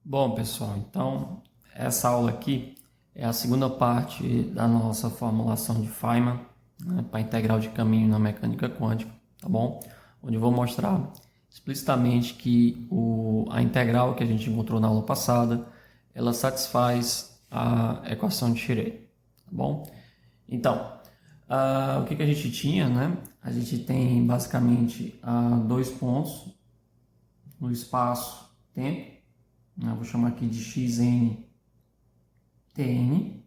Bom, pessoal, então essa aula aqui é a segunda parte da nossa formulação de Feynman, né, para integral de caminho na mecânica quântica, tá bom? Onde eu vou mostrar explicitamente que a integral que a gente encontrou na aula passada, ela satisfaz a equação de Schrödinger, tá bom? Então, o que a gente tinha, né? A gente tem basicamente dois pontos no espaço-tempo. Eu vou chamar aqui de xn tn,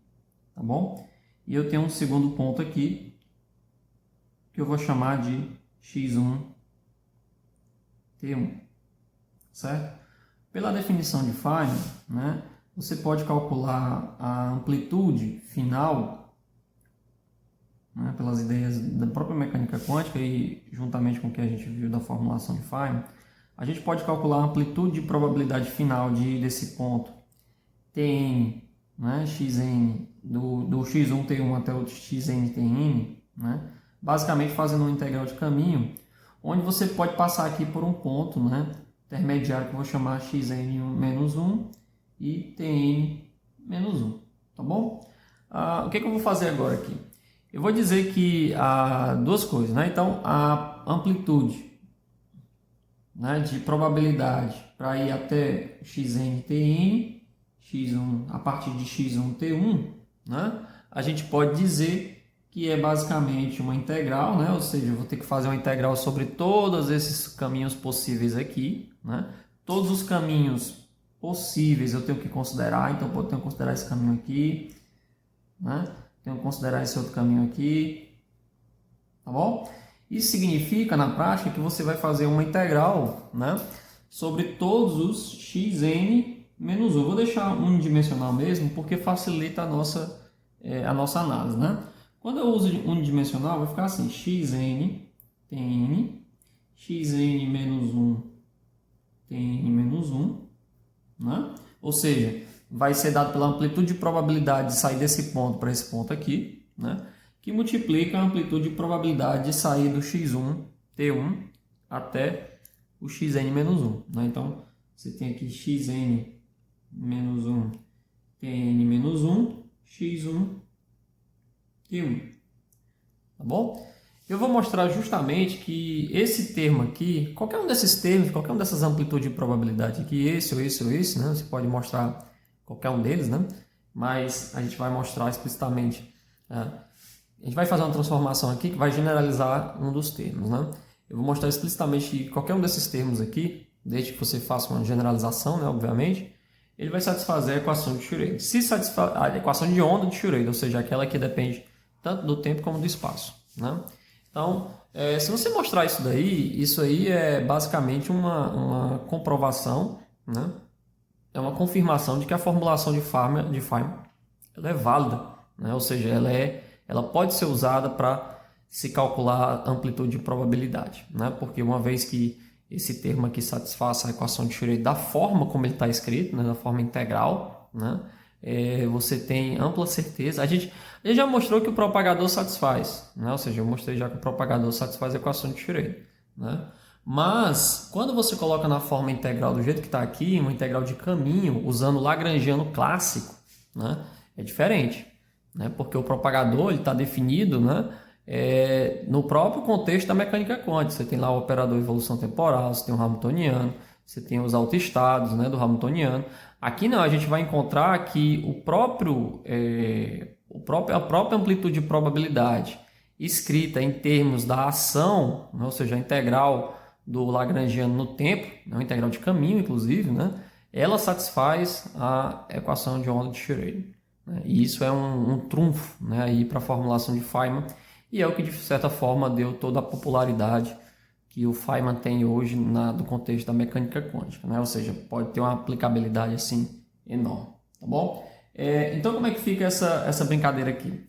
tá bom? E eu tenho um segundo ponto aqui que eu vou chamar de x1 t1, certo? Pela definição de Feynman, né, você pode calcular a amplitude final, né, pelas ideias da própria mecânica quântica e juntamente com o que a gente viu da formulação de Feynman, a gente pode calcular a amplitude de probabilidade final desse ponto Tn, né, xn, do x1t1 até o xn-tn, né, basicamente fazendo uma integral de caminho, onde você pode passar aqui por um ponto, né, intermediário que eu vou chamar xn-1 e tn-1, tá bom? O que eu vou fazer agora aqui? Eu vou dizer que duas coisas, né? Então, a amplitude, né, de probabilidade para ir até xn-tn, x1 a partir de x1t1, né, a gente pode dizer que é basicamente uma integral, né, ou seja, eu vou ter que fazer uma integral sobre todos esses caminhos possíveis aqui, né, todos os caminhos possíveis eu tenho que considerar, então eu tenho que considerar esse caminho aqui, né, tenho que considerar esse outro caminho aqui, tá bom? Isso significa, na prática, que você vai fazer uma integral, né, sobre todos os xn menos 1. Vou deixar unidimensional mesmo, porque facilita a nossa análise, né? Quando eu uso unidimensional, vai ficar assim, xn, tn, xn menos 1, tn menos 1, né? Ou seja, vai ser dado pela amplitude de probabilidade de sair desse ponto para esse ponto aqui, né, que multiplica a amplitude de probabilidade de sair do x1, t1, até o xn menos 1. Né? Então, você tem aqui xn menos 1, tn menos 1, x1, t1. Tá bom? Eu vou mostrar justamente que esse termo aqui, qualquer um desses termos, qualquer uma dessas amplitudes de probabilidade aqui, esse ou esse ou esse, né? Você pode mostrar qualquer um deles, né? Mas a gente vai mostrar explicitamente. A gente vai fazer uma transformação aqui que vai generalizar um dos termos, né? Eu vou mostrar explicitamente que qualquer um desses termos aqui, desde que você faça uma generalização, né? Obviamente, ele vai satisfazer a equação de Schrödinger. Se satisfaz a equação de onda de Schrödinger, ou seja, aquela que depende tanto do tempo como do espaço, né? Então, se você mostrar isso aí é basicamente uma comprovação, né? É uma confirmação de que a formulação de Feynman ela é válida, né? Ou seja, ela pode ser usada para se calcular a amplitude de probabilidade, né? Porque uma vez que esse termo aqui satisfaça a equação de Schrödinger da forma como ele está escrito, né? Da forma integral, né? Você tem ampla certeza. A gente já mostrou que o propagador satisfaz, né? Ou seja, eu mostrei já que o propagador satisfaz a equação de Schrödinger, né? Mas, quando você coloca na forma integral do jeito que está aqui, uma integral de caminho, usando o lagrangiano clássico, né? É diferente, né? Porque o propagador está definido, né? No próprio contexto da mecânica quântica. Você tem lá o operador de evolução temporal, você tem o hamiltoniano, você tem os autoestados, né, do hamiltoniano. Aqui não, a gente vai encontrar que a própria amplitude de probabilidade escrita em termos da ação, né, ou seja, a integral do lagrangiano no tempo, né, a integral de caminho, inclusive, né, ela satisfaz a equação de onda de Schrödinger. Né, e isso é um trunfo, né, para a formulação de Feynman, e é o que, de certa forma, deu toda a popularidade que o Feynman tem hoje do contexto da mecânica quântica, né? Ou seja, pode ter uma aplicabilidade assim enorme, tá bom? Então, como é que fica essa brincadeira aqui?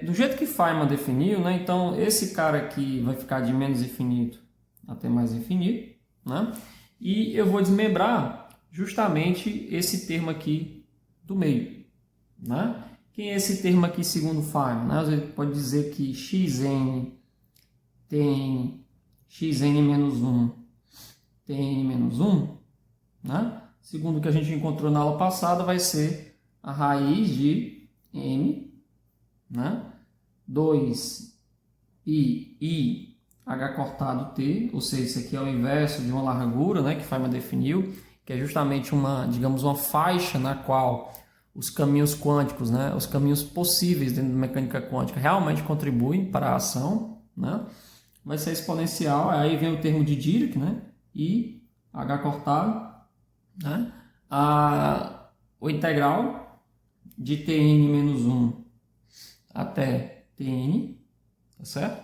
Do jeito que Feynman definiu, né? Então, esse cara aqui vai ficar de menos infinito até mais infinito, né? E eu vou desmembrar justamente esse termo aqui do meio, né? Quem é esse termo aqui segundo Feynman? Né? Você pode dizer que xn tem xn menos 1, tn menos 1, né? segundo o que a gente encontrou na aula passada, vai ser a raiz de m, né? 2i h cortado t, ou seja, isso aqui é o inverso de uma largura, né, que Feynman definiu, que é justamente uma, digamos, uma faixa na qual os caminhos quânticos, né, os caminhos possíveis dentro da mecânica quântica realmente contribuem para a ação, né? Vai ser exponencial, aí vem o termo de Dirac, né, i h cortado, né? O integral de Tn menos 1 até Tn, tá certo?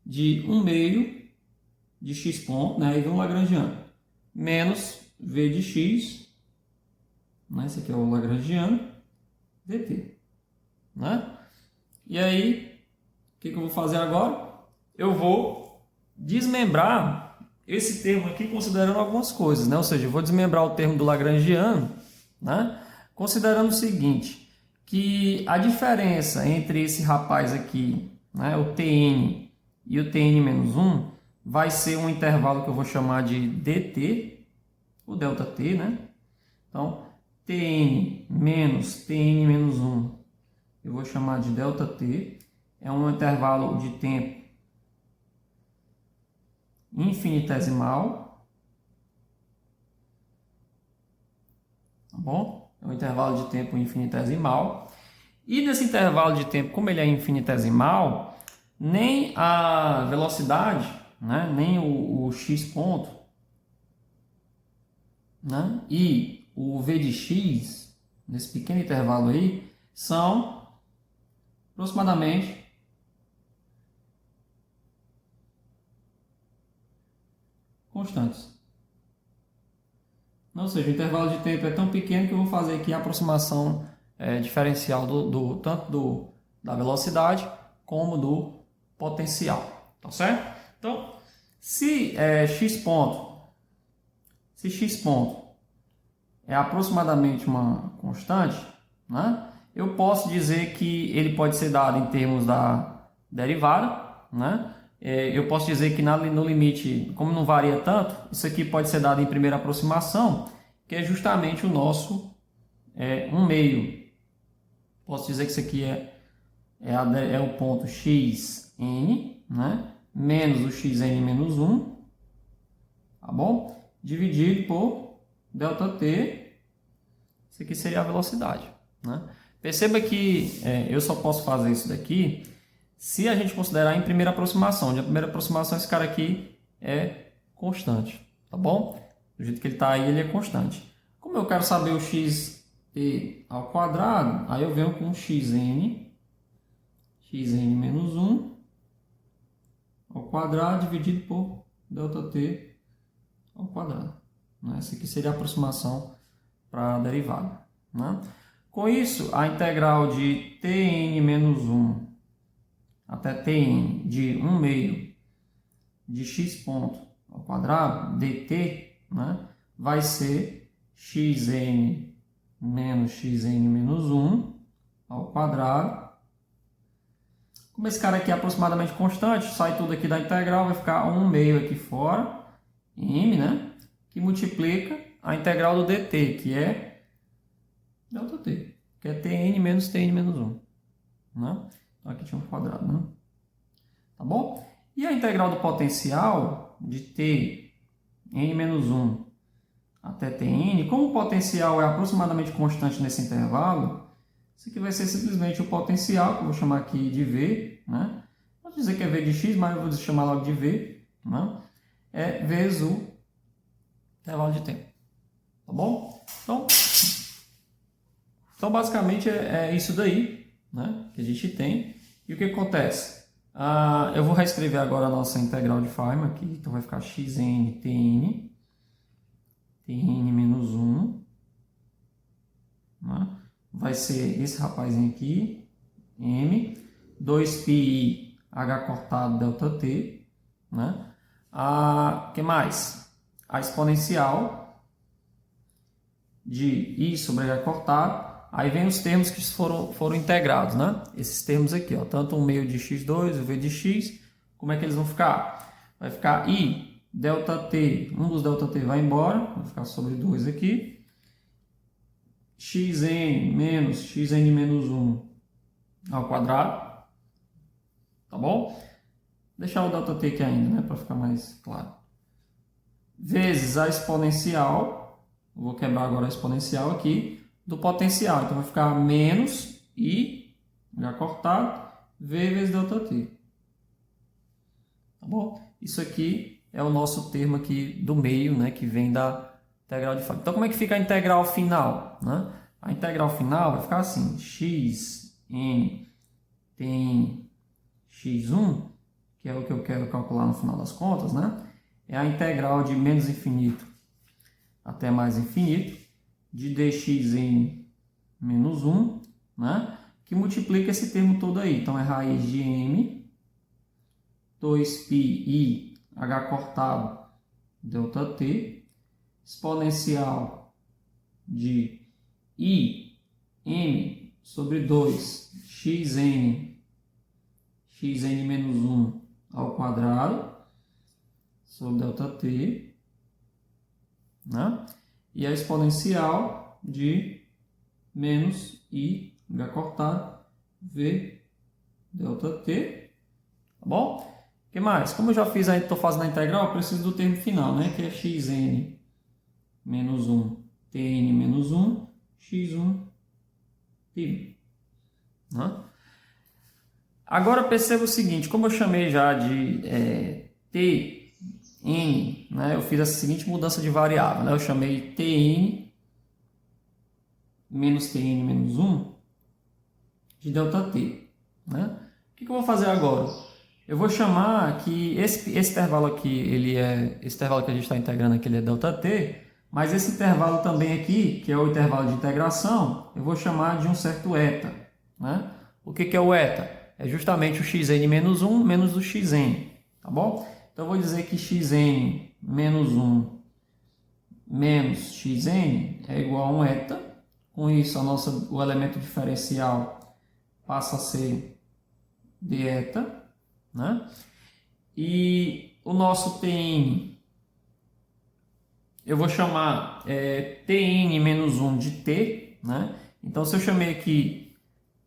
De 1 meio de x ponto, né? Aí vem um lagrangiano, menos v de x, né? Esse aqui é o lagrangiano, dt, né? E aí, o que eu vou fazer agora? Eu vou desmembrar esse termo aqui considerando algumas coisas, né? Ou seja, eu vou desmembrar o termo do lagrangiano, né? Considerando o seguinte, que a diferença entre esse rapaz aqui, né, o Tn e o Tn menos 1, vai ser um intervalo que eu vou chamar de dt, o ΔT, né? Então, Tn menos Tn menos 1, eu vou chamar de ΔT, é um intervalo de tempo infinitesimal, tá bom? É um intervalo de tempo infinitesimal. E nesse intervalo de tempo, como ele é infinitesimal, nem a velocidade, né, nem o x ponto, né, e o v de x, nesse pequeno intervalo aí, são aproximadamente constantes. Ou seja, o intervalo de tempo é tão pequeno que eu vou fazer aqui a aproximação diferencial tanto da velocidade como do potencial, tá certo? Então, se x ponto é aproximadamente uma constante, né, eu posso dizer que ele pode ser dado em termos da derivada, né? Eu posso dizer que no limite, como não varia tanto, isso aqui pode ser dado em primeira aproximação, que é justamente o nosso 1 meio. Posso dizer que isso aqui é o ponto xn, né? Menos o xn menos 1, tá bom? Dividido por ΔT, isso aqui seria a velocidade, né? Perceba que eu só posso fazer isso daqui se a gente considerar em primeira aproximação. De primeira aproximação, esse cara aqui é constante, tá bom? Do jeito que ele está aí, ele é constante. Como eu quero saber o xt ao quadrado, aí eu venho com xn menos 1 ao quadrado dividido por ΔT ao quadrado. Essa aqui seria a aproximação para a derivada, né? Com isso, a integral de Tn menos 1 até Tn de 1 meio de x ponto ao quadrado, dt, né, vai ser xn menos xn menos 1 ao quadrado. Como esse cara aqui é aproximadamente constante, sai tudo aqui da integral, vai ficar 1 meio aqui fora, m, né, que multiplica a integral do dt, que é ΔT, que é Tn menos Tn menos 1. Né? Então aqui tinha um quadrado, né? Tá bom? E a integral do potencial de t n menos 1 até Tn, como o potencial é aproximadamente constante nesse intervalo, isso aqui vai ser simplesmente o potencial, que eu vou chamar aqui de V, né? Vou dizer que é V de x, mas eu vou chamar logo de V, né? É vezes o intervalo de tempo. Tá bom? Então basicamente é isso daí, né, que a gente tem. E o que acontece? Eu vou reescrever agora a nossa integral de Feynman aqui. Então vai ficar xn Tn menos 1, né? Vai ser esse rapazinho aqui, m, 2πi h cortado ΔT, né? Que mais? A exponencial de i sobre h cortado. Aí vem os termos que foram integrados, né? Esses termos aqui, ó, tanto o meio de x2 e o v de x, como é que eles vão ficar? Vai ficar i ΔT, um dos ΔT vai embora, vai ficar sobre 2 aqui. xn menos xn menos 1 ao quadrado, tá bom? Deixar o ΔT aqui ainda, né, para ficar mais claro. Vezes a exponencial, vou quebrar agora a exponencial aqui, do potencial. Então vai ficar menos I, já cortado, V vezes ΔT. Tá bom? Isso aqui é o nosso termo aqui do meio, né, que vem da integral de Fábio. Então como é que fica a integral final, né? A integral final vai ficar assim, xn tem x1, que é o que eu quero calcular no final das contas, né? É a integral de menos infinito até mais infinito de dxn menos 1, né? Que multiplica esse termo todo aí. Então é raiz de m, 2πi h cortado ΔT, exponencial de i m sobre 2 xn menos 1 ao quadrado sobre ΔT, né? E a exponencial de menos i h cortado v ΔT, tá bom? O que mais? Como eu já fiz, estou fazendo a integral, eu preciso do termo final, né? Que é xn menos 1 tn menos 1 x1 π, né? Agora perceba o seguinte, como eu chamei já de Tn, né, eu fiz a seguinte mudança de variável, né, eu chamei Tn menos 1 de ΔT. Né? O que eu vou fazer agora? Eu vou chamar que esse intervalo aqui, esse intervalo que a gente está integrando aqui, ele é ΔT, mas esse intervalo também aqui, que é o intervalo de integração, eu vou chamar de um certo eta. Né? O que é o eta? É justamente o xn menos 1 menos o xn, tá bom? Então, eu vou dizer que xn menos 1 menos xn é igual a 1 eta. Com isso, o elemento diferencial passa a ser d eta, né? E o nosso Tn, eu vou chamar Tn menos 1 de t, né? Então, se eu chamei aqui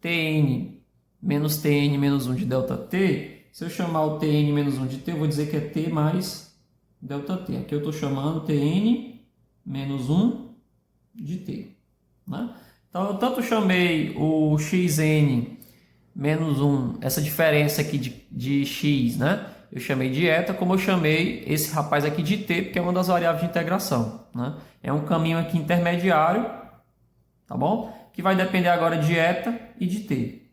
Tn menos 1 de ΔT, se eu chamar o Tn menos 1 de t, eu vou dizer que é t mais ΔT. Aqui eu estou chamando Tn menos 1 de t. Né? Então, eu tanto chamei o xn menos 1, essa diferença aqui de x, né? Eu chamei de eta, como eu chamei esse rapaz aqui de t, porque é uma das variáveis de integração. Né? É um caminho aqui intermediário, tá bom? Que vai depender agora de eta e de t.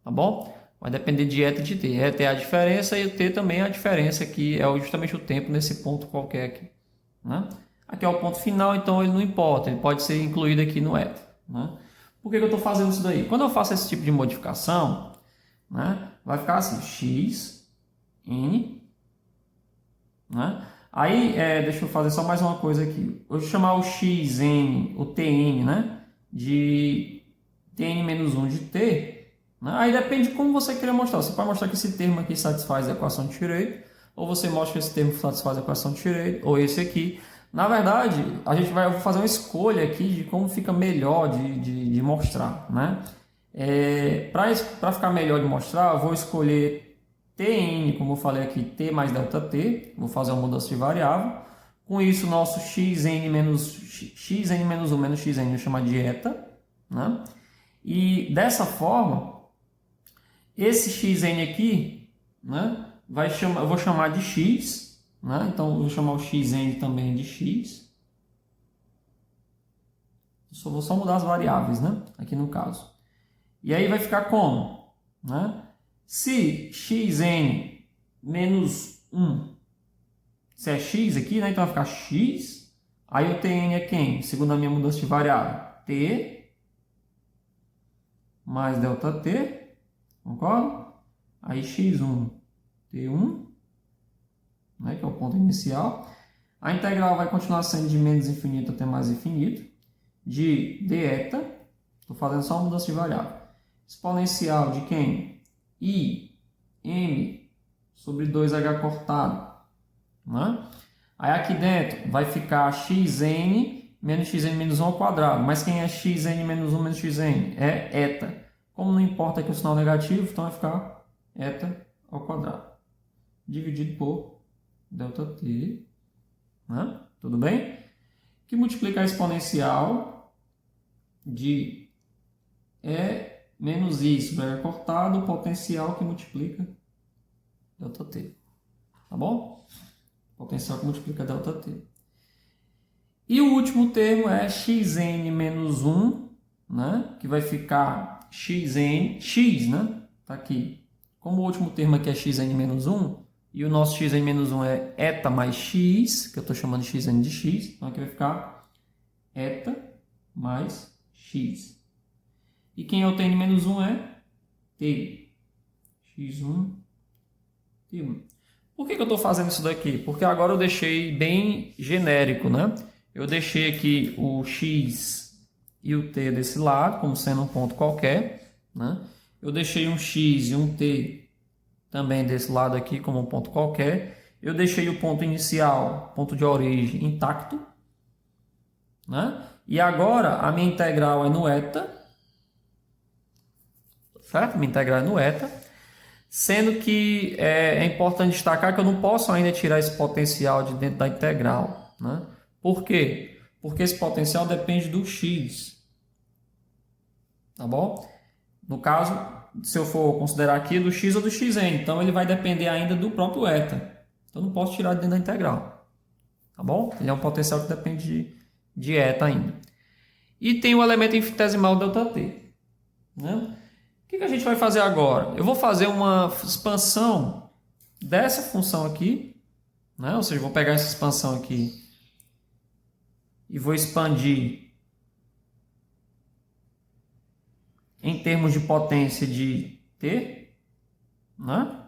Tá bom? Vai depender de eta e de t. Eta é a diferença e o t também é a diferença, que é justamente o tempo nesse ponto qualquer aqui. Né? Aqui é o ponto final, então ele não importa, ele pode ser incluído aqui no eta. Né? Por que eu estou fazendo isso daí? Quando eu faço esse tipo de modificação, né, vai ficar assim, x, n, né? Aí, deixa eu fazer só mais uma coisa aqui. Eu vou chamar o xn, o tn, né, de tn menos 1 de t. Aí depende de como você querer mostrar. Você pode mostrar que esse termo aqui satisfaz a equação de Schrödinger, ou você mostra que esse termo satisfaz a equação de Schrödinger, ou esse aqui. Na verdade, eu vou fazer uma escolha aqui de como fica melhor de mostrar. Né? Para ficar melhor de mostrar, eu vou escolher Tn, como eu falei aqui, t mais ΔT. Vou fazer uma mudança de variável. Com isso, o nosso xn menos 1 menos xn eu vou chamar de eta. Né? E dessa forma, esse xn aqui, né, eu vou chamar de x, né? Então eu vou chamar o xn também de x. Vou só mudar as variáveis, né? Aqui no caso. E aí vai ficar como? Né? Se xn menos 1, se é x aqui, né? Então vai ficar x. Aí o tn é quem? Segundo a minha mudança de variável, t mais ΔT. Concorda? Aí x1, t1, né, que é o ponto inicial. A integral vai continuar sendo de menos infinito até mais infinito, de d eta. Estou fazendo só uma mudança de variável. Exponencial de quem? I, m, sobre 2h cortado. Né? Aí aqui dentro vai ficar xn menos xn menos 1 ao quadrado. Mas quem é xn menos 1 menos xn? É eta. Como não importa aqui o sinal negativo, então vai ficar eta ao quadrado. Dividido por ΔT. Né? Tudo bem? Que multiplica a exponencial de E menos I sobre R cortado, o potencial que multiplica ΔT. Tá bom? Potencial que multiplica ΔT. E o último termo é xn menos 1, né? Que vai ficar xn, x, né? Tá aqui. Como o último termo aqui é xn menos 1, e o nosso xn menos 1 é eta mais x, que eu estou chamando de xn de x, então aqui vai ficar eta mais x. E quem é o tn menos 1 é t. x1, t1. Por que eu estou fazendo isso daqui? Porque agora eu deixei bem genérico, né? Eu deixei aqui o x e o t desse lado, como sendo um ponto qualquer, né? Eu deixei um x e um t também desse lado aqui, como um ponto qualquer. Eu deixei o ponto inicial, ponto de origem, intacto, né? E agora a minha integral é no eta, certo? Minha integral é no eta, sendo que é importante destacar que eu não posso ainda tirar esse potencial de dentro da integral, né? Por quê? Porque esse potencial depende do x, tá bom? No caso, se eu for considerar aqui do x ou do xn, então ele vai depender ainda do próprio eta. Então eu não posso tirar de dentro da integral, tá bom? Ele é um potencial que depende de eta ainda. E tem o elemento infinitesimal ΔT, né? O que a gente vai fazer agora? Eu vou fazer uma expansão dessa função aqui, né? Ou seja, vou pegar essa expansão aqui e vou expandir em termos de potência de t, né?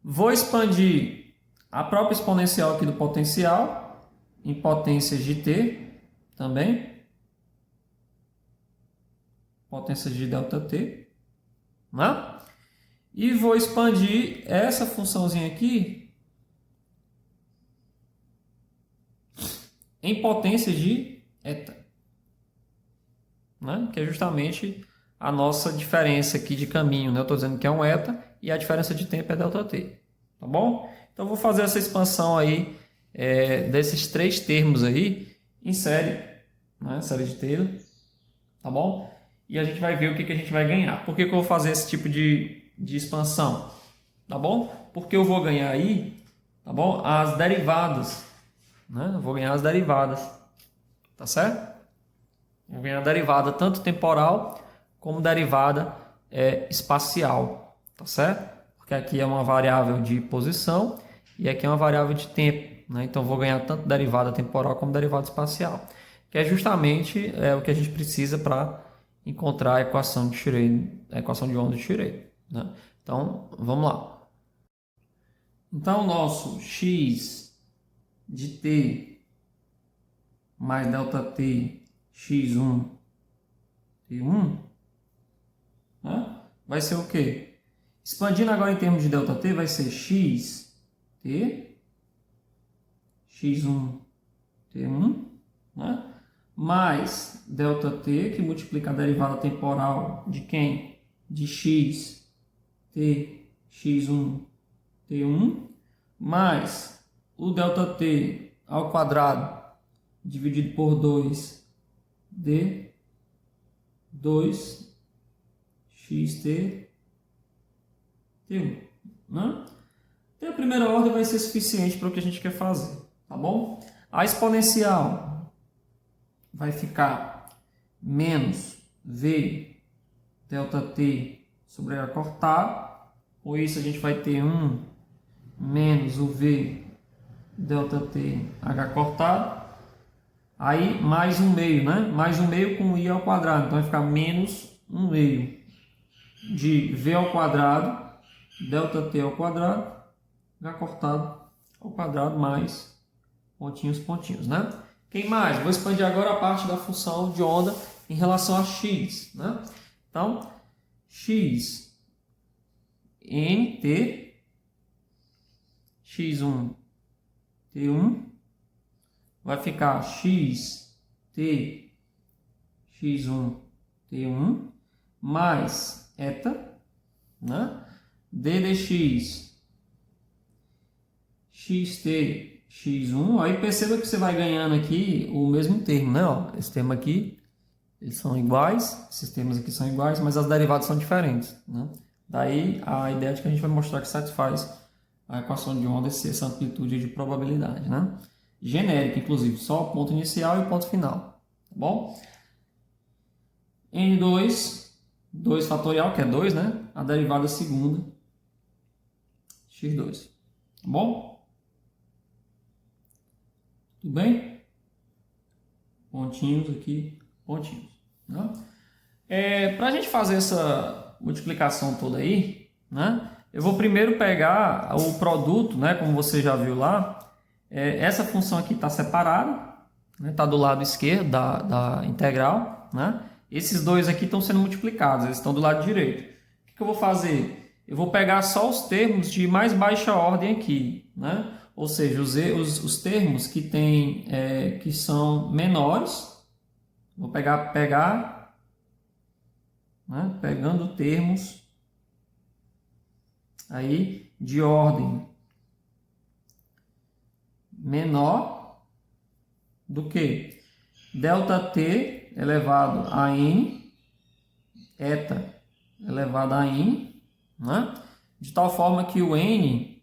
Vou expandir a própria exponencial aqui do potencial em potências de t também, potência de ΔT, né? E vou expandir essa funçãozinha aqui em potência de eta, né? Que é justamente a nossa diferença aqui de caminho, né? Eu estou dizendo que é um eta e a diferença de tempo é ΔT, tá bom? Então, vou fazer essa expansão aí desses três termos aí em série, né? Série de Taylor, tá bom? E a gente vai ver o que a gente vai ganhar. Por que eu vou fazer esse tipo de expansão? Tá bom? Porque eu vou ganhar aí, tá bom? As derivadas, né? Eu vou ganhar as derivadas, tá certo? Vou ganhar a derivada tanto temporal como derivada espacial, tá certo? Porque aqui é uma variável de posição e aqui é uma variável de tempo, né? Então, vou ganhar tanto derivada temporal como derivada espacial, que é justamente o que a gente precisa para encontrar a equação de Schrödinger, a equação de onda de Schrödinger, né? Então, vamos lá. Então, o nosso x de t mais ΔT x1 t1, né? Vai ser o quê? Expandindo agora em termos de ΔT, vai ser x t x1 t1, né? Mais ΔT, que multiplica a derivada temporal de quem? De x t x1 t1, mais o ΔT ao quadrado dividido por 2 d 2 xt t1, né? Então, a primeira ordem vai ser suficiente para o que a gente quer fazer, tá bom? A exponencial vai ficar menos v ΔT sobre h cortado. Com isso, a gente vai ter 1 menos o v ΔT h cortado. Aí, mais 1 meio, né? Mais 1 meio com i ao quadrado. Então, vai ficar menos 1 meio de v ao quadrado, ΔT ao quadrado, h cortado ao quadrado, mais pontinhos, pontinhos, né? Quem mais? Vou expandir agora a parte da função de onda em relação a x, né? Então, x nt x1 t1 vai ficar x, t, x1, t1, mais eta, né? D dx, xt, x1. Aí perceba que você vai ganhando aqui o mesmo termo, né? Ó, esse termo aqui, eles são iguais, esses termos aqui são iguais, mas as derivadas são diferentes, né? Daí a ideia de que a gente vai mostrar que satisfaz a equação de onda, essa amplitude de probabilidade, né? Genérica, inclusive, só o ponto inicial e o ponto final, tá bom? N2, 2 fatorial, que é 2, né? A derivada segunda, x2, tá bom? Tudo bem? Pontinhos aqui, pontinhos, né? Para a gente fazer essa multiplicação toda aí, né? Eu vou primeiro pegar o produto, né? Como você já viu lá, essa função aqui está separada, né? Está do lado esquerdo da integral, né? Esses dois aqui estão sendo multiplicados, eles estão do lado direito. O que eu vou fazer? Eu vou pegar só os termos de mais baixa ordem aqui, né? Ou seja, os termos que tem, que são menores. Vou pegar, né? Pegando termos aí de ordem menor do que ΔT elevado a n, eta elevado a n, né? De tal forma que o n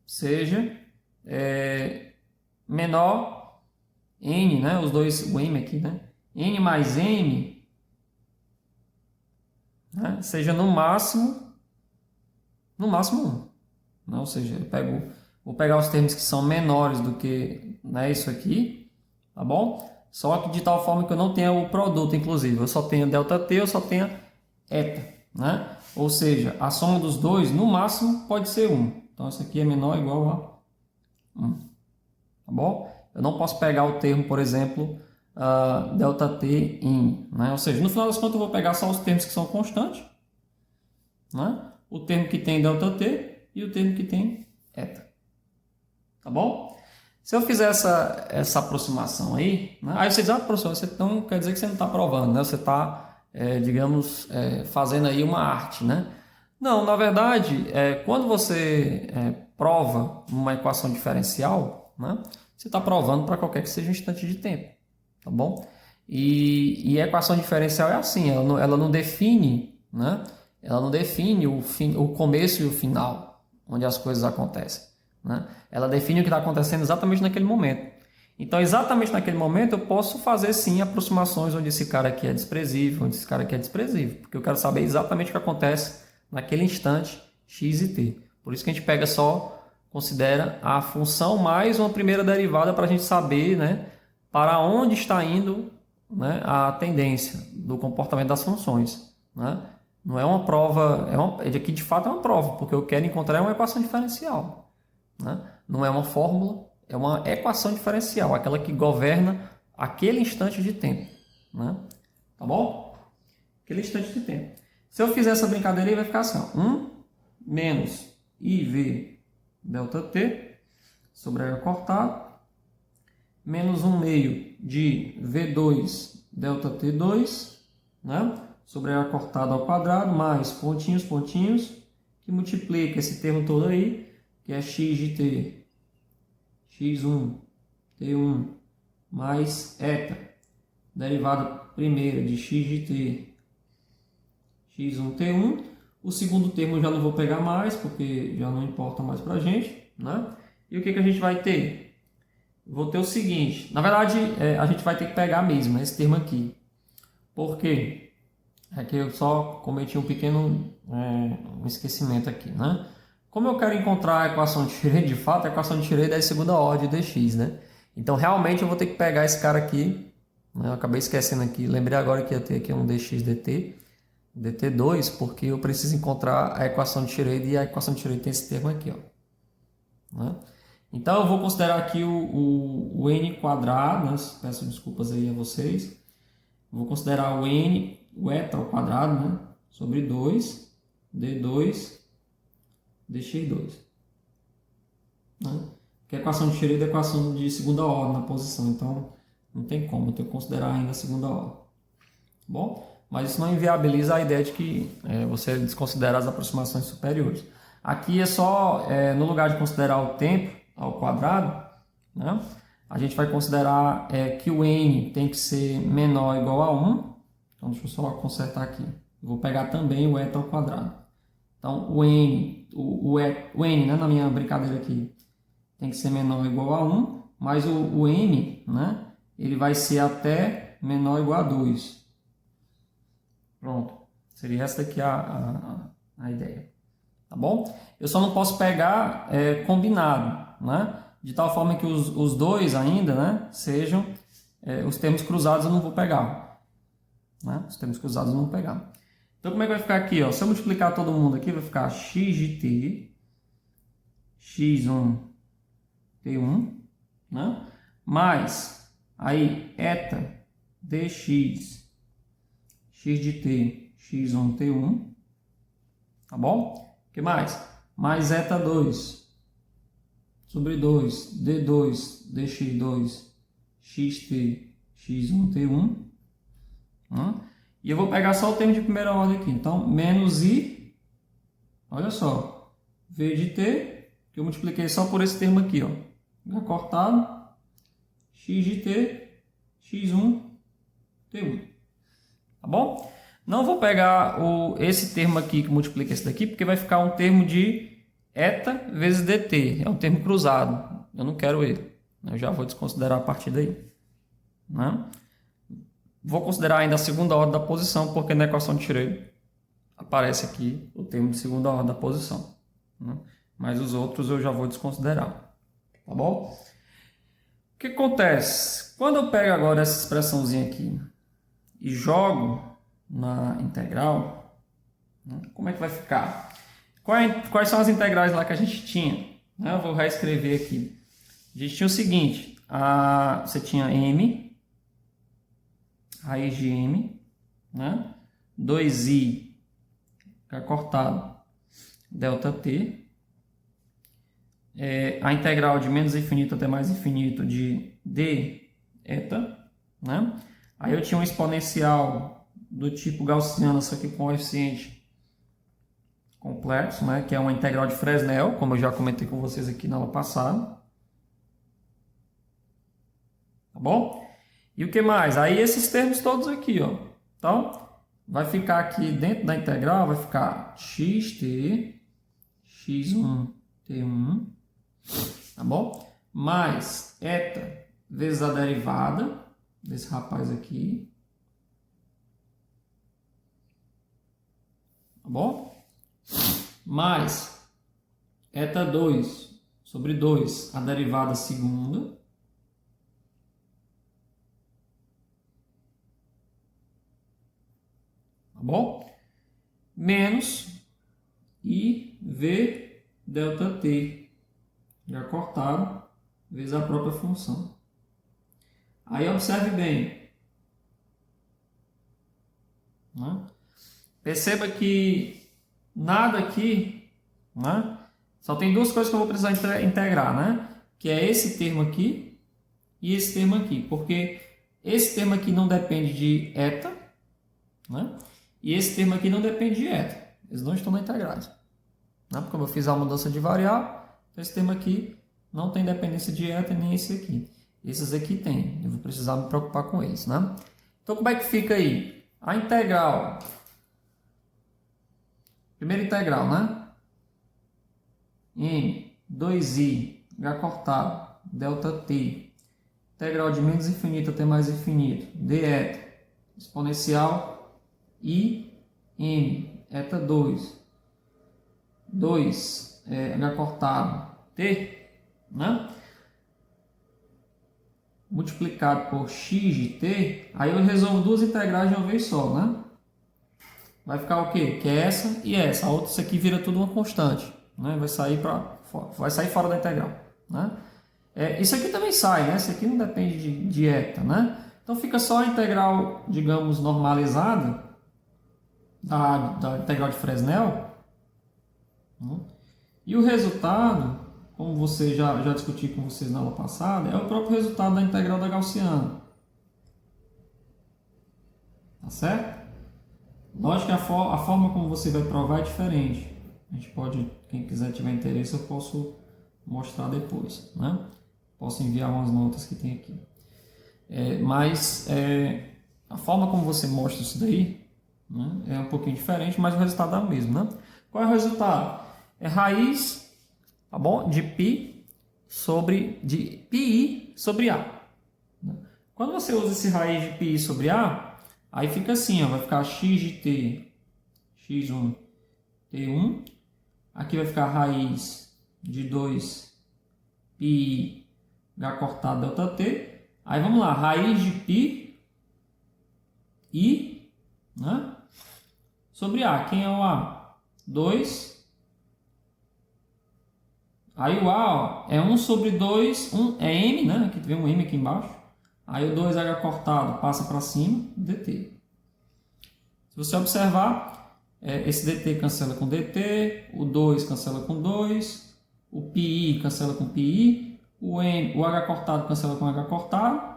seja menor, n, né? Os dois, o m aqui, né? N mais m, né? Seja no máximo 1, né? Ou seja, vou pegar os termos que são menores do que, né, isso aqui, tá bom? Só que de tal forma que eu não tenha o produto, inclusive, eu só tenho ΔT, eu só tenho eta, né? Ou seja, a soma dos dois, no máximo, pode ser 1. Então, isso aqui é menor ou igual a 1, tá bom? Eu não posso pegar o termo, por exemplo, ΔT in, né? Ou seja, no final das contas, eu vou pegar só os termos que são constantes, né? O termo que tem ΔT e o termo que tem eta, tá bom? Se eu fizer essa aproximação aí, né? Aí você diz, professor, você não quer dizer que você não está provando, né? Você está, digamos, fazendo aí uma arte, né? Não, na verdade, quando você prova uma equação diferencial, né? Você está provando para qualquer que seja um instante de tempo, tá bom? E a equação diferencial é assim, ela não define, né? Ela não define o começo e o final, onde as coisas acontecem, né? Ela define o que está acontecendo exatamente naquele momento. Então, exatamente naquele momento, eu posso fazer sim aproximações onde esse cara aqui é desprezível, onde esse cara aqui é desprezível, porque eu quero saber exatamente o que acontece naquele instante x e t. Por isso que a gente considera a função mais uma primeira derivada para a gente saber, né, para onde está indo, né, a tendência do comportamento das funções, né? Não é uma prova, aqui de fato é uma prova, porque eu quero encontrar uma equação diferencial, né? Não é uma fórmula, é uma equação diferencial, aquela que governa aquele instante de tempo, né? Tá bom? Aquele instante de tempo. Se eu fizer essa brincadeira aí, vai ficar assim, ó, 1 menos IV ΔT sobre R cortado, menos 1 meio de V2 ΔT2, né? Sobre R cortado ao quadrado, mais pontinhos, pontinhos, que multiplica esse termo todo aí, que é x de t, x1, t1, mais eta, derivada primeira de x de t, x1, t1. O segundo termo eu já não vou pegar mais, porque já não importa mais para a gente, né? E o que a gente vai ter? Vou ter o seguinte, na verdade, a gente vai ter que pegar mesmo esse termo aqui. Por quê? Aqui eu só cometi um pequeno um esquecimento aqui, né? Como eu quero encontrar a equação de Schrödinger, de fato, a equação de Schrödinger é de segunda ordem dx, né? Então, realmente, eu vou ter que pegar esse cara aqui, né? Eu acabei esquecendo aqui, lembrei agora que ia ter aqui um dx dt, dt2, porque eu preciso encontrar a equação de Schrödinger, e a equação de Schrödinger tem esse termo aqui, ó, né? Então, eu vou considerar aqui o n quadrado, né? Peço desculpas aí a vocês. Vou considerar o n, o eta ao quadrado, né? Sobre 2, d2, dx2. Né? porque a equação de Schroeder é equação de segunda ordem na posição, então não tem como, eu tenho que considerar ainda a segunda ordem. Bom, mas isso não inviabiliza a ideia de que você desconsidera as aproximações superiores. Aqui é só, no lugar de considerar o tempo ao quadrado, né, a gente vai considerar que o n tem que ser menor ou igual a 1. Então, deixa eu só consertar aqui. Eu vou pegar também o eta ao quadrado. Então, o n, né, na minha brincadeira aqui, tem que ser menor ou igual a 1, mas o m, né, ele vai ser até menor ou igual a 2. Pronto. Seria essa aqui a ideia. Tá bom? Eu só não posso pegar combinado, né? De tal forma que os dois ainda, né, sejam os termos cruzados eu não vou pegar. Né? Os termos cruzados eu não vou pegar. Então, como é que vai ficar aqui? Ó? Se eu multiplicar todo mundo aqui, vai ficar x de t, x1, t1, né? Mais, aí, eta dx, x de t, x1, t1, tá bom? O que mais? Mais eta 2 sobre 2, d2, dx2, xt, x1, t1. E eu vou pegar só o termo de primeira ordem aqui. Então, menos i, olha só, v de t, que eu multipliquei só por esse termo aqui, ó. Já cortado, x de t, x1, t1. Tá bom? Não vou pegar esse termo aqui que multiplica esse daqui, porque vai ficar um termo de eta vezes dt. É um termo cruzado. Eu não quero ele. Eu já vou desconsiderar a partir daí. Né? Vou considerar ainda a segunda ordem da posição, porque na equação de Schroeder aparece aqui o termo de segunda ordem da posição. Né? Mas os outros eu já vou desconsiderar. Tá bom? O que acontece? Quando eu pego agora essa expressãozinha aqui e jogo na integral, né, como é que vai ficar? Quais são as integrais lá que a gente tinha? Eu vou reescrever aqui. A gente tinha o seguinte, você tinha m, raiz de m, né? 2i, cortado, delta t, a integral de menos infinito até mais infinito de d eta, né? Aí eu tinha um exponencial do tipo gaussiano, só que com coeficiente complexo, né? Que é uma integral de Fresnel, como eu já comentei com vocês aqui na aula passada. Tá bom? E o que mais? Aí esses termos todos aqui, ó. Então, vai ficar aqui dentro da integral, vai ficar xt, x1, t1, tá bom? Mais eta vezes a derivada desse rapaz aqui. Tá bom? Mais eta 2 sobre 2, a derivada segunda. Tá bom? Menos IV delta t, já cortado, vezes a própria função. Aí observe bem. Né? Perceba que nada aqui, né? Só tem duas coisas que eu vou precisar integrar, né? Que é esse termo aqui e esse termo aqui. Porque esse termo aqui não depende de eta, né? E esse termo aqui não depende de eta. Eles não estão na integrais. Né? Porque eu fiz a mudança de variável, então esse termo aqui não tem dependência de eta, nem esse aqui. Esses aqui tem. Eu vou precisar me preocupar com eles, né? Então, como é que fica aí? A integral. Primeira integral, né? M, 2i, h cortado, delta t. Integral de menos infinito até mais infinito. D eta. Exponencial I, M, eta 2. 2, h cortado, t, né? Multiplicado por x de t, aí eu resolvo duas integrais de uma vez só, né? Vai ficar o quê? Que é essa e essa. A outra, isso aqui vira tudo uma constante, né? Vai sair fora da integral, né? Isso aqui também sai, né? Isso aqui não depende de eta, né? Então fica só a integral, digamos, normalizada da integral de Fresnel, né? E o resultado como você já discuti com vocês na aula passada, é o próprio resultado da integral da gaussiana. Tá certo? Lógico que a forma como você vai provar é diferente. A gente pode, quem quiser tiver interesse, eu posso mostrar depois, né? Posso enviar umas notas que tem aqui. Mas a forma como você mostra isso daí, né, é um pouquinho diferente, mas o resultado é o mesmo, né? Qual é o resultado? É raiz, tá bom? De pi sobre A. Quando você usa esse raiz de pi sobre A, aí fica assim, ó, vai ficar x de t, x1, t1. Aqui vai ficar raiz de 2 pi h cortado delta t. Aí vamos lá, raiz de pi i, né, sobre A. Quem é o A? 2. Aí o A, ó, é 1 sobre 2, é m, né? Aqui tem um m aqui embaixo. Aí o 2h cortado passa para cima, dt. Se você observar, esse dt cancela com dt, o 2 cancela com 2, o pi cancela com pi, o h cortado cancela com h cortado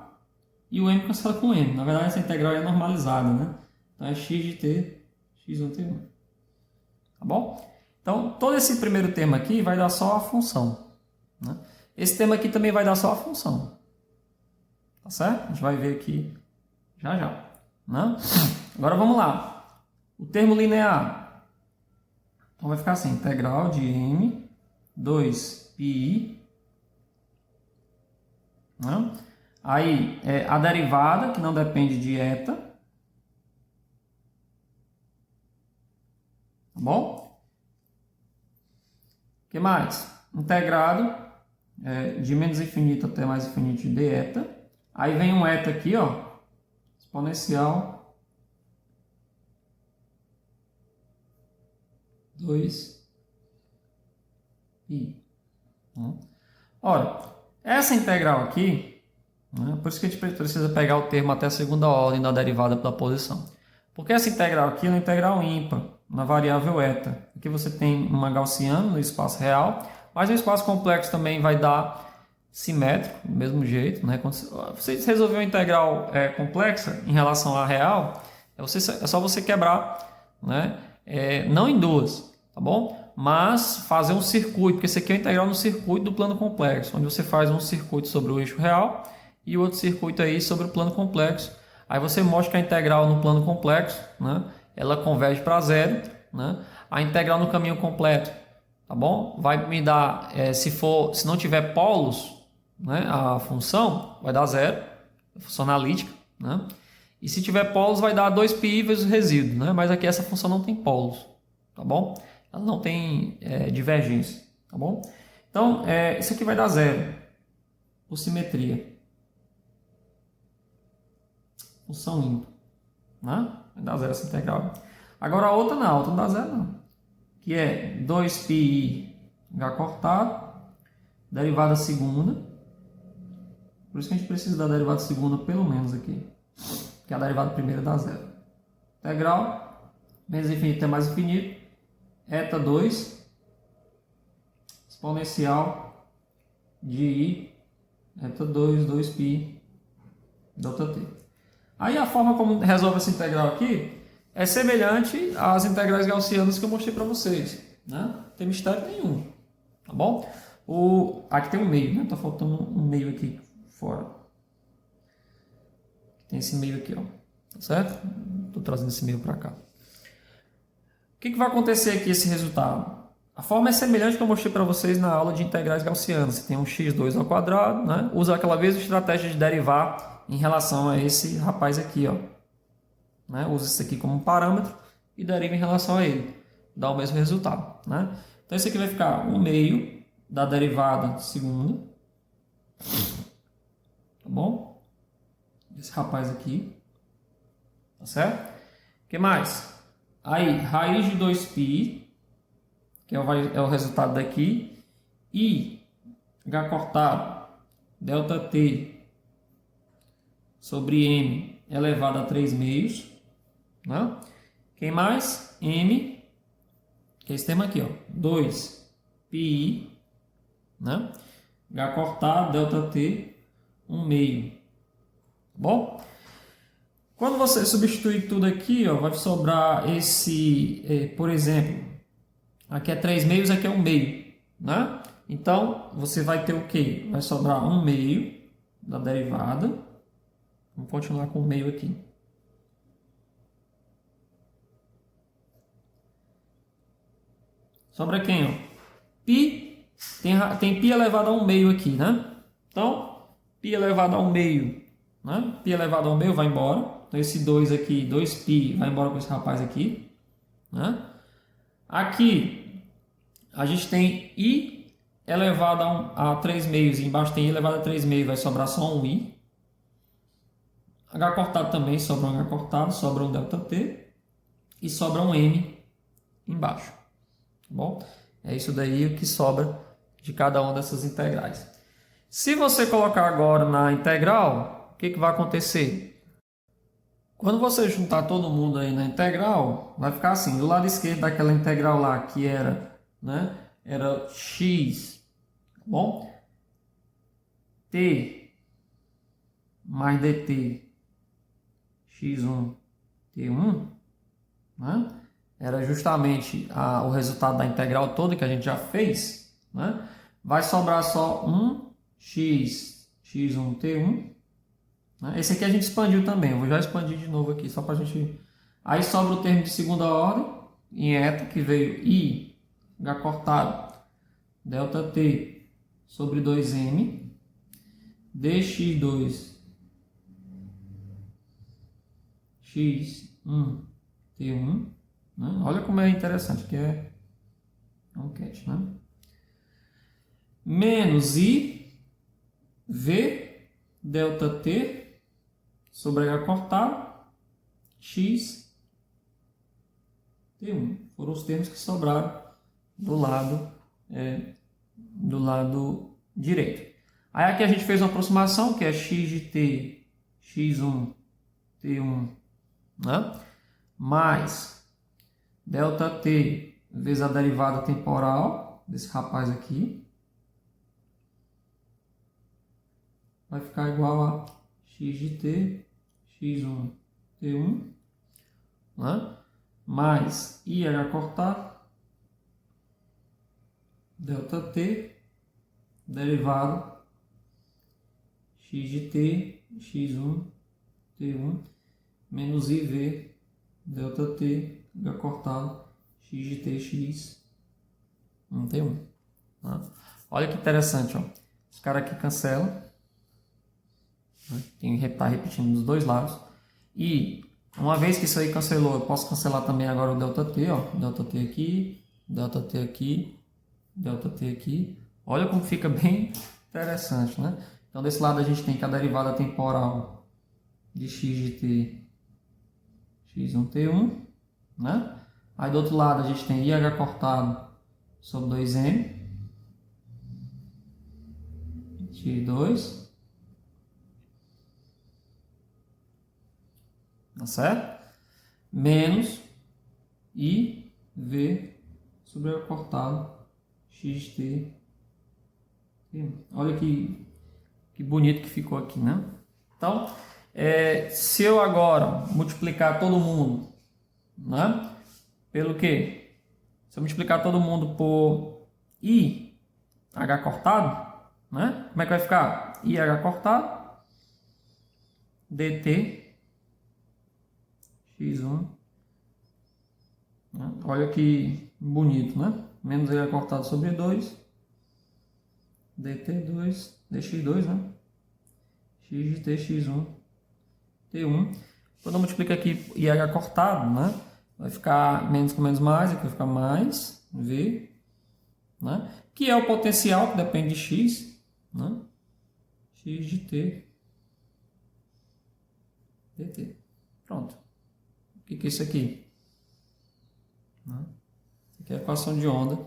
e o m cancela com m. Na verdade, essa integral é normalizada, né? Então é x de t, x1 t1. Tá bom? Então, todo esse primeiro termo aqui vai dar só a função, né? Esse termo aqui também vai dar só a função. Tá certo? A gente vai ver aqui já, né? Agora vamos lá. O termo linear. Então vai ficar assim, integral de m, 2pi, né? Aí, a derivada, que não depende de eta. Tá bom? O que mais? Integrado de menos infinito até mais infinito de eta. Aí vem um eta aqui, ó, exponencial 2pi. Ora, essa integral aqui, né, por isso que a gente precisa pegar o termo até a segunda ordem da derivada pela posição. Porque essa integral aqui é uma integral ímpar, na variável eta. Aqui você tem uma gaussiana no espaço real, mas no espaço complexo também vai dar simétrico, do mesmo jeito, né? Quando você resolver uma integral complexa em relação à real, é só você quebrar, né? Não em duas, tá bom? Mas fazer um circuito, porque isso aqui é uma integral no circuito do plano complexo, onde você faz um circuito sobre o eixo real e outro circuito aí sobre o plano complexo. Aí você mostra que a integral no plano complexo, né, ela converge para zero, né? A integral no caminho completo, tá bom? Vai me dar, se não tiver polos, né, a função vai dar zero, a função analítica, né? E se tiver polos vai dar 2π vezes o resíduo, né? Mas aqui essa função não tem polos, tá bom? Ela não tem divergência, tá bom? Então, isso aqui vai dar zero por simetria. Função ímpar, né? Vai dar zero essa integral. Agora a outra não, a outra não dá zero não. Que é 2π h cortado, derivada segunda. Por isso que a gente precisa da derivada segunda pelo menos aqui. Que a derivada primeira dá zero. Integral, menos infinito até mais infinito. Eta 2, exponencial de i, eta 2, 2π, delta t. Aí a forma como resolve essa integral aqui é semelhante às integrais gaussianas que eu mostrei para vocês, né? Não tem mistério nenhum, tá bom? Aqui tem um meio, né? Tá faltando um meio aqui fora. Tem esse meio aqui, ó, tá certo? Estou trazendo esse meio para cá. O que vai acontecer aqui esse resultado? A forma é semelhante que eu mostrei para vocês na aula de integrais gaussianas. Você tem um x2 ao quadrado, né? Usa aquela mesma estratégia de derivar em relação a esse rapaz aqui, ó, né? Usa isso aqui como um parâmetro e deriva em relação a ele. Dá o mesmo resultado, né? Então isso aqui vai ficar 1/2 da derivada segunda, tá bom? Esse rapaz aqui, tá certo? O que mais? Aí, raiz de 2π, que é o resultado daqui, e h cortado, delta t, sobre m elevado a 3/2, né? Quem mais? M, que é esse termo aqui, ó, 2πi, né? H cortado, ΔT, 1 meio. Bom? Quando você substituir tudo aqui, ó, vai sobrar esse, por exemplo, aqui é 3 meios, aqui é 1 meio, né? Então, você vai ter o quê? Vai sobrar 1 meio da derivada. Vamos continuar com o meio aqui. Sobra quem, ó? Π, tem π elevado a 1 meio aqui, né? Então, π elevado a 1 meio, né? Π elevado a 1 meio vai embora. Então, esse 2 aqui, 2π, vai embora com esse rapaz aqui, né? Aqui, a gente tem i elevado a 3 meios, e embaixo tem i elevado a 3 meios, vai sobrar só um i. H cortado também, sobra um H cortado, sobra um ΔT, e sobra um m embaixo. Tá bom? É isso daí o que sobra de cada uma dessas integrais. Se você colocar agora na integral, o que vai acontecer? Quando você juntar todo mundo aí na integral, vai ficar assim, do lado esquerdo daquela integral lá, que era, né, era x, tá bom? T mais dt, x1, t1, né? Era justamente o resultado da integral toda que a gente já fez, né? Vai sobrar só 1x, x1, t1. Esse aqui a gente expandiu também, eu vou já expandir de novo aqui, só para a gente... Aí sobra o termo de segunda ordem, em eta, que veio i, h cortado, ΔT sobre 2m, dx2, x1, t1, né? Olha como é interessante, que é um cat, né? Menos i, v, ΔT, sobre H cortado, x, t1. Foram os termos que sobraram do lado direito. Aí aqui a gente fez uma aproximação, que é x de t, x1, t1, né? Mais ΔT vezes a derivada temporal desse rapaz aqui. Vai ficar igual a x de t, x1, t1, né? Mais IH cortado, ΔT, derivado, x de t, x1, t1, menos IV, ΔT, H cortado, x de t, x1, t1. Né? Olha que interessante, ó. Esse cara aqui cancela. Tem que estar repetindo dos dois lados. E uma vez que isso aí cancelou, eu posso cancelar também agora o ΔT, ó. ΔT aqui, ΔT aqui, ΔT aqui. Olha como fica bem interessante, né? Então desse lado a gente tem que a derivada temporal de x de t, x1, t1, né? Aí do outro lado a gente tem IH cortado sobre 2m, x2, tá certo? Menos I, V sobre o cortado x de t. Olha que bonito que ficou aqui, né? Então, se eu agora multiplicar todo mundo, né? Pelo quê? Se eu multiplicar todo mundo por I, H cortado, né? Como é que vai ficar? IH cortado, dt, x1, né? Olha que bonito, né? Menos IH cortado sobre 2, dt2, dx2, né? x de t, x1, t1. Quando eu multiplico aqui IH cortado, né? Vai ficar menos com menos mais, aqui vai ficar mais, v, né? Que é o potencial, que depende de x, né? X de t, dt. Pronto. O que é isso aqui? Isso aqui é a equação de onda.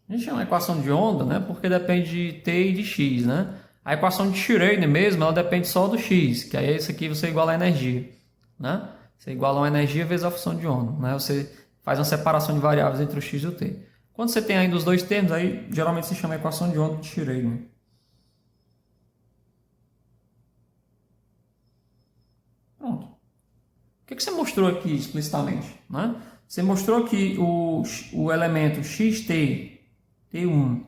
A gente chama de equação de onda, né? Porque depende de t e de x, né? A equação de Schrödinger mesmo, ela depende só do x, que aí isso aqui você iguala a energia, né? Você iguala uma energia vezes a função de onda, né? Você faz uma separação de variáveis entre o x e o t. Quando você tem ainda os dois termos, aí geralmente se chama equação de onda de Schrödinger. Pronto. O que você mostrou aqui explicitamente? Né? Você mostrou que o elemento xt, t1,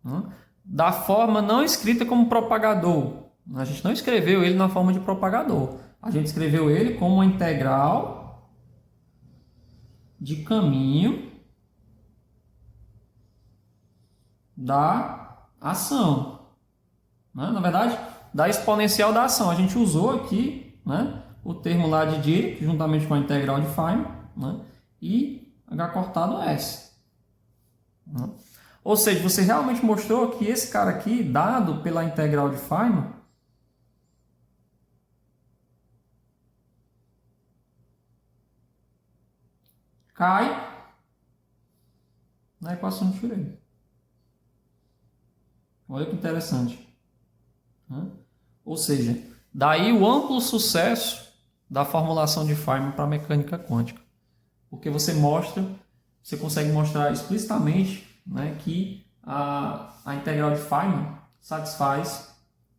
né, da forma não escrita como propagador. A gente não escreveu ele na forma de propagador. A gente escreveu ele como uma integral de caminho da ação. Né? Na verdade, da exponencial da ação. A gente usou aqui, né, o termo lá de Dirac, juntamente com a integral de Feynman, né, e h cortado S. Né? Ou seja, você realmente mostrou que esse cara aqui, dado pela integral de Feynman, cai na equação de Schrödinger. Olha que interessante. Né? Ou seja, daí o amplo sucesso da formulação de Feynman para a mecânica quântica. Porque você consegue mostrar explicitamente, né, que a integral de Feynman satisfaz,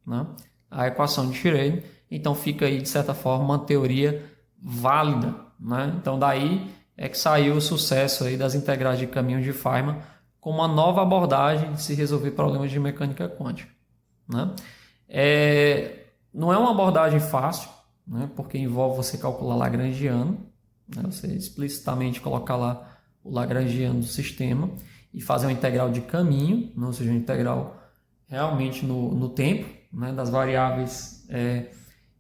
né, a equação de Schrödinger. Então fica aí, de certa forma, uma teoria válida. Né? Então daí é que saiu o sucesso aí das integrais de caminho de Feynman como uma nova abordagem de se resolver problemas de mecânica quântica. Né? Não é uma abordagem fácil, né? Porque envolve você calcular Lagrangiano, né? Você explicitamente colocar lá o Lagrangiano do sistema e fazer uma integral de caminho, ou seja, uma integral realmente no tempo, né? Das variáveis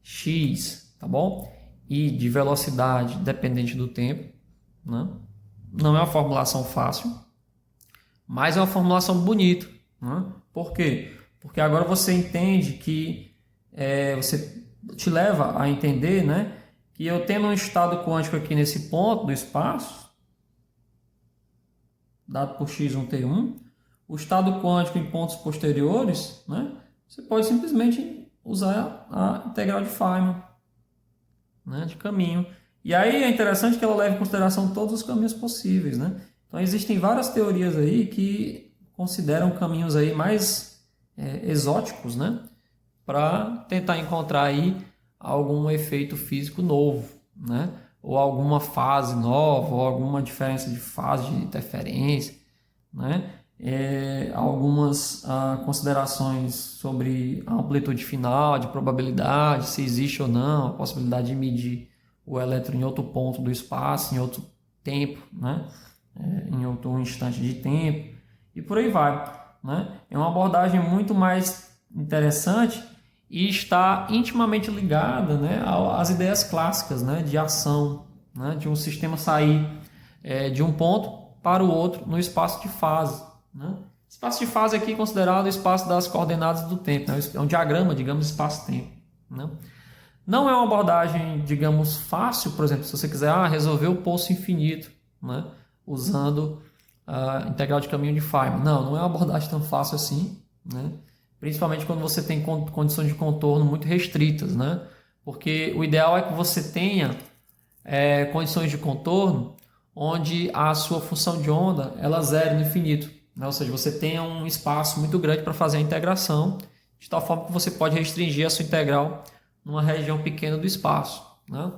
x, tá bom? E de velocidade dependente do tempo. Né? Não é uma formulação fácil, mas é uma formulação bonita. Né? Por quê? Porque agora você entende que você te leva a entender, né, que eu tendo um estado quântico aqui nesse ponto do espaço, dado por x1t1, o estado quântico em pontos posteriores, né, você pode simplesmente usar a integral de Feynman, né, de caminho. E aí é interessante que ela leve em consideração todos os caminhos possíveis. Né? Então existem várias teorias aí que consideram caminhos aí mais exóticos, né, para tentar encontrar aí algum efeito físico novo, né? Ou alguma fase nova, ou alguma diferença de fase de interferência, né? Algumas considerações sobre a amplitude final, de probabilidade, se existe ou não, a possibilidade de medir o elétron em outro ponto do espaço, em outro tempo, né? Em outro instante de tempo, e por aí vai. Né? É uma abordagem muito mais interessante e está intimamente ligada, né, às ideias clássicas, né, de ação, né, de um sistema sair de um ponto para o outro no espaço de fase. Né? Espaço de fase aqui é considerado o espaço das coordenadas do tempo, né? É um diagrama, digamos, espaço-tempo. Né? Não é uma abordagem, digamos, fácil, por exemplo, se você quiser resolver o poço infinito, né, usando a integral de caminho de Feynman. Não é uma abordagem tão fácil assim, né? Principalmente quando você tem condições de contorno muito restritas, né? Porque o ideal é que você tenha condições de contorno onde a sua função de onda ela zere no infinito, né? Ou seja, você tenha um espaço muito grande para fazer a integração, de tal forma que você pode restringir a sua integral numa região pequena do espaço. Né?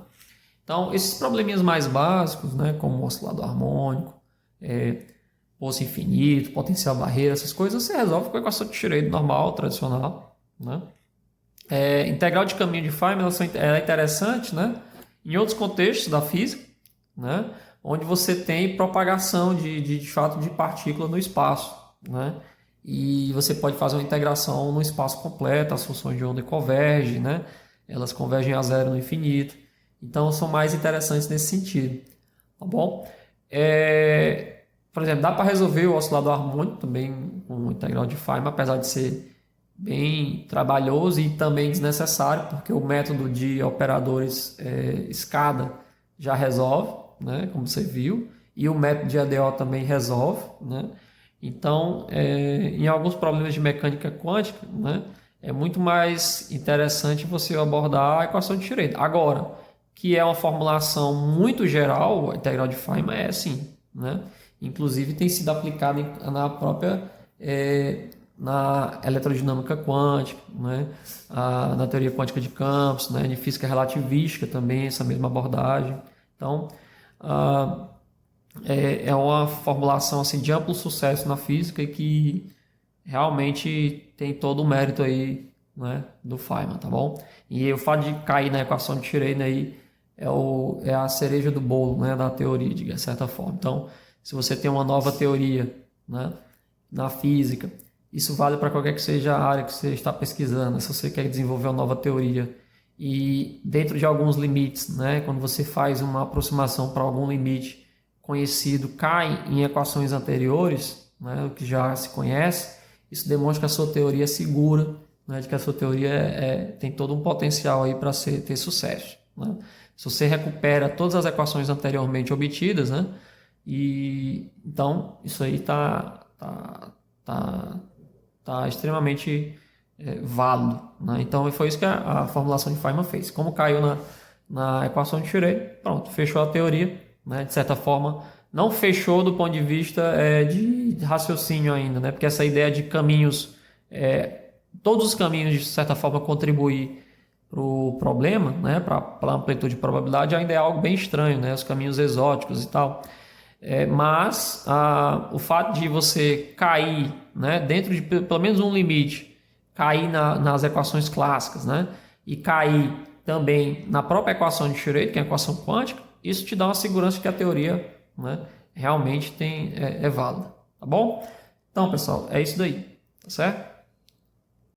Então, esses probleminhas mais básicos, né, como o oscilador harmônico, poço infinito, potencial barreira, essas coisas você resolve com a equação de Schrödinger normal, tradicional. Né? Integral de caminho de Feynman é interessante, né, em outros contextos da física, né, onde você tem propagação de fato de partícula no espaço. Né? E você pode fazer uma integração no espaço completo, as funções de onda convergem, né? Elas convergem a zero no infinito. Então, são mais interessantes nesse sentido. Tá bom? Por exemplo, dá para resolver o oscilador harmônico também com integral de Feynman, apesar de ser bem trabalhoso e também desnecessário, porque o método de operadores escada já resolve, né? Como você viu, e o método de EDO também resolve, né? Então, em alguns problemas de mecânica quântica, né, é muito mais interessante você abordar a equação de Schrödinger. Agora, que é uma formulação muito geral, a integral de Feynman é assim, né? Inclusive tem sido aplicada na própria na eletrodinâmica quântica, né? Na teoria quântica de campos, né? De física relativística também, essa mesma abordagem. Então, é uma formulação assim, de amplo sucesso na física e que realmente tem todo o mérito aí, né, do Feynman, tá bom? E o fato de cair na equação de Schrödinger aí é a cereja do bolo, né, da teoria, de certa forma. Então, se você tem uma nova teoria, né, na física, isso vale para qualquer que seja a área que você está pesquisando. Se você quer desenvolver uma nova teoria e dentro de alguns limites, né, quando você faz uma aproximação para algum limite conhecido, cai em equações anteriores, né, o que já se conhece, isso demonstra que a sua teoria é segura, né, de que a sua teoria tem todo um potencial aí para ter sucesso, né? Se você recupera todas as equações anteriormente obtidas, né, e então isso aí tá extremamente válido, né? Então foi isso que a formulação de Feynman fez. Como caiu na equação de Schrödinger, pronto, fechou a teoria, né? De certa forma, não fechou do ponto de vista de raciocínio ainda, né? Porque essa ideia de caminhos, todos os caminhos de certa forma contribuir para o problema, né? Para a amplitude de probabilidade ainda é algo bem estranho, né? Os caminhos exóticos e tal. Mas o fato de você cair, né, dentro de pelo menos um limite, cair nas equações clássicas, né, e cair também na própria equação de Schrödinger, que é a equação quântica, isso te dá uma segurança de que a teoria, né, realmente é válida. Tá bom? Então, pessoal, é isso daí. Tá certo?